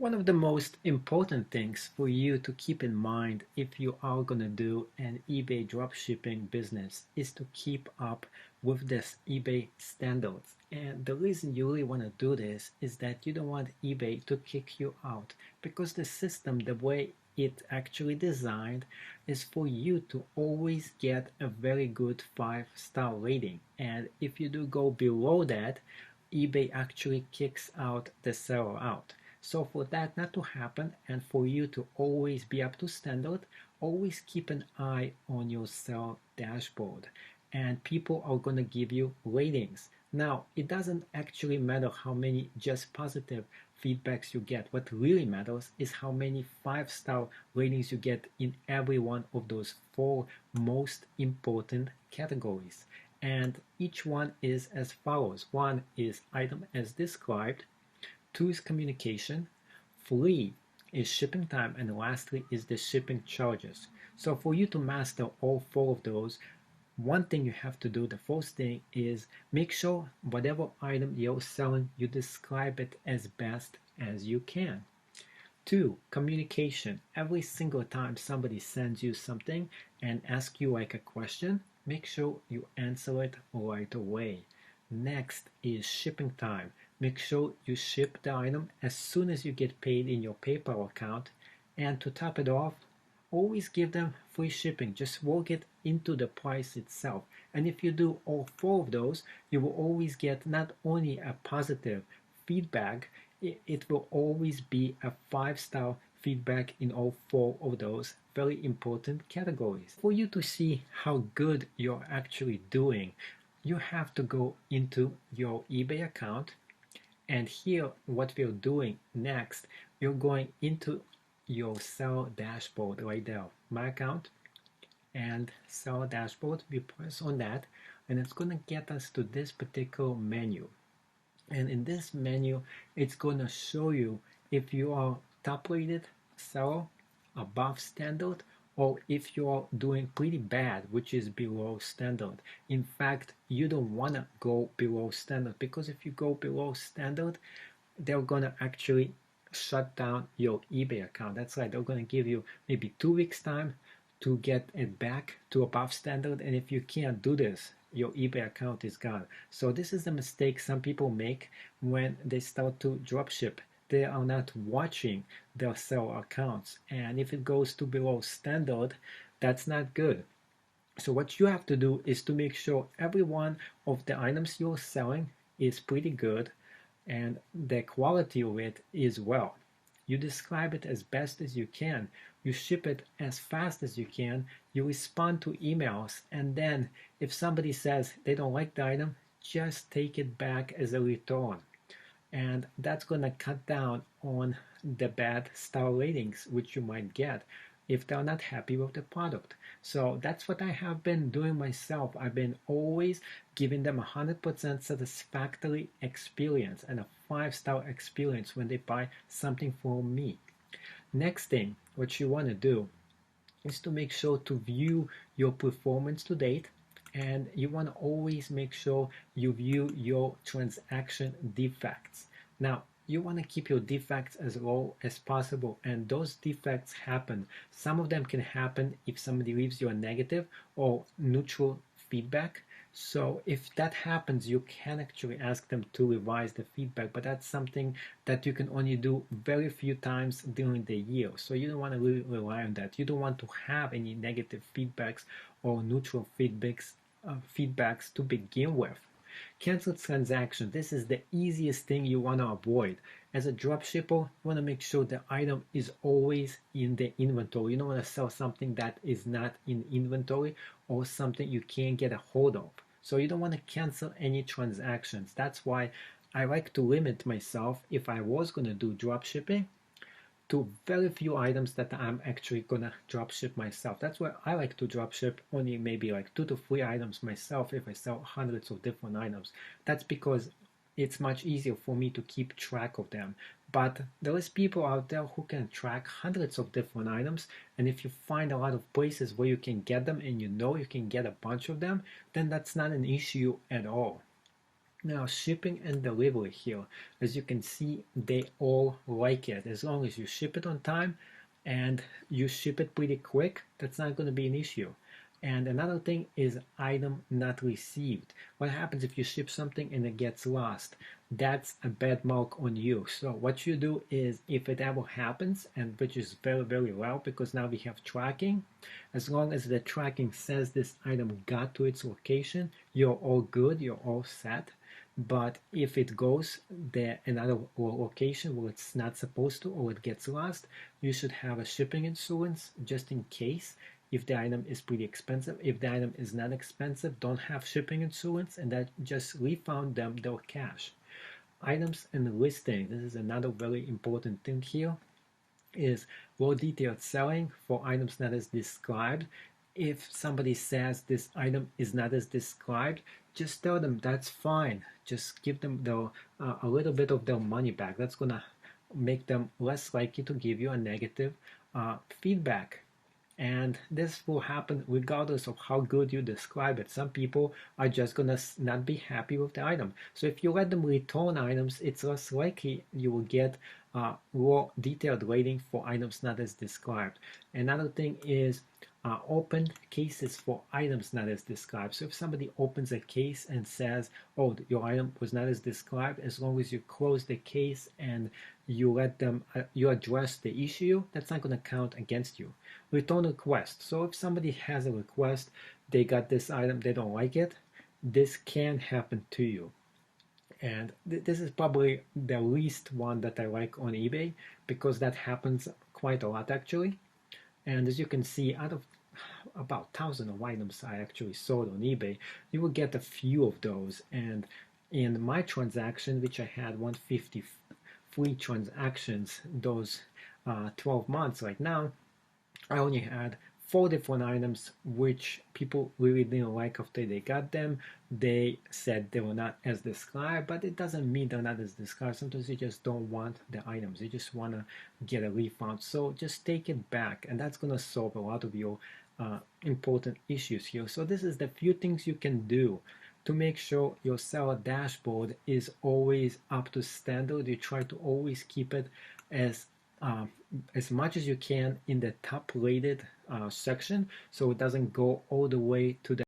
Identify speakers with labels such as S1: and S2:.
S1: One of the most important things for you to keep in mind if you are going to do an eBay dropshipping business is to keep up with this eBay standards. And the reason you really want to do this is that you don't want eBay to kick you out because the system, the way it actually designed, is for you to always get a very good 5-star rating. And if you do go below that, eBay actually kicks out the seller out. So for that not to happen and for you to always be up to standard, always keep an eye on your seller dashboard and people are going to give you ratings. Now, it doesn't actually matter how many just positive feedbacks you get. What really matters is how many 5-star ratings you get in every one of those 4 most important categories. And each one is as follows. 1 is item as described, 2 is communication, 3 is shipping time, and lastly is the shipping charges. So for you to master all 4 of those, one thing you have to do, the first thing is make sure whatever item you're selling, you describe it as best as you can. 2, communication. Every single time somebody sends you something and asks you like a question, make sure you answer it right away. Next is shipping time. Make sure you ship the item as soon as you get paid in your PayPal account. And to top it off, always give them free shipping. Just work it into the price itself. And if you do all 4 of those, you will always get not only a positive feedback, it will always be a 5-star feedback in all 4 of those very important categories. For you to see how good you're actually doing, you have to go into your eBay account. And here, what we're doing next, you're going into your seller dashboard right there, my account and seller dashboard. We press on that, and it's going to get us to this particular menu. And in this menu, it's going to show you if you are top rated seller, above standard, or if you are doing pretty bad, which is below standard. In fact, you don't want to go below standard because if you go below standard, they're going to actually shut down your eBay account. That's right, they're going to give you maybe 2 weeks time to get it back to above standard, and if you can't do this, your eBay account is gone. So this is the mistake some people make when they start to dropship. They are not watching their seller accounts, and if it goes to below standard, that's not good. So what you have to do is to make sure every one of the items you're selling is pretty good and the quality of it is well. You describe it as best as you can, you ship it as fast as you can, you respond to emails, and then if somebody says they don't like the item, just take it back as a return. And that's going to cut down on the bad star ratings which you might get if they're not happy with the product. So that's what I have been doing myself. I've been always giving them 100% satisfactory experience and a 5-star experience when they buy something from me. Next thing, what you want to do is to make sure to view your performance to date, and you want to always make sure you view your transaction defects. Now, you want to keep your defects as low as possible, and those defects happen. Some of them can happen if somebody leaves you a negative or neutral feedback. So if that happens, you can actually ask them to revise the feedback, but that's something that you can only do very few times during the year. So you don't want to really rely on that. You don't want to have any negative feedbacks or neutral feedbacks to begin with. Cancelled transaction. This is the easiest thing you want to avoid. As a dropshipper, you want to make sure the item is always in the inventory. You don't want to sell something that is not in inventory or something you can't get a hold of. So you don't want to cancel any transactions. That's why I like to limit myself, if I was going to do dropshipping, to very few items that I'm actually gonna dropship myself. That's why I like to dropship only maybe like 2 to 3 items myself if I sell hundreds of different items. That's because it's much easier for me to keep track of them. But there is people out there who can track hundreds of different items, and if you find a lot of places where you can get them and you know you can get a bunch of them, then that's not an issue at all. Now, shipping and delivery here, as you can see, they all like it. As long as you ship it on time and you ship it pretty quick, that's not going to be an issue. And another thing is item not received. What happens if you ship something and it gets lost? That's a bad mark on you. So what you do is, if it ever happens, and which is very, very rare because now we have tracking, as long as the tracking says this item got to its location, you're all good, you're all set. But if it goes there another location where it's not supposed to, or it gets lost, you should have a shipping insurance just in case. If the item is pretty expensive, if the item is not expensive, don't have shipping insurance, and that just refund them their cash. Items and listing. This is another very important thing here, is raw detailed selling for items not as described. If somebody says this item is not as described, just tell them that's fine. Just give them a little bit of their money back. That's gonna make them less likely to give you a negative feedback. And this will happen regardless of how good you describe it. Some people are just gonna not be happy with the item. So if you let them return items, it's less likely you will get raw detailed rating for items not as described. Another thing is open cases for items not as described. So if somebody opens a case and says, oh, your item was not as described, as long as you close the case and you let them, you address the issue, that's not going to count against you. Return request. So if somebody has a request, they got this item, they don't like it, this can happen to you. And this is probably the least one that I like on eBay, because that happens quite a lot actually. And as you can see, out of about 1,000 of items I actually sold on eBay, you will get a few of those. And in my transaction, which I had 153 transactions those 12 months right now, I only had 4 different items which people really didn't like after they got them. They said they were not as described, but it doesn't mean they're not as described. Sometimes you just don't want the items. You just want to get a refund. So just take it back, and that's going to solve a lot of your important issues here. So this is the few things you can do to make sure your seller dashboard is always up to standard. You try to always keep it as uh, as much as you can in the top rated section, so it doesn't go all the way to the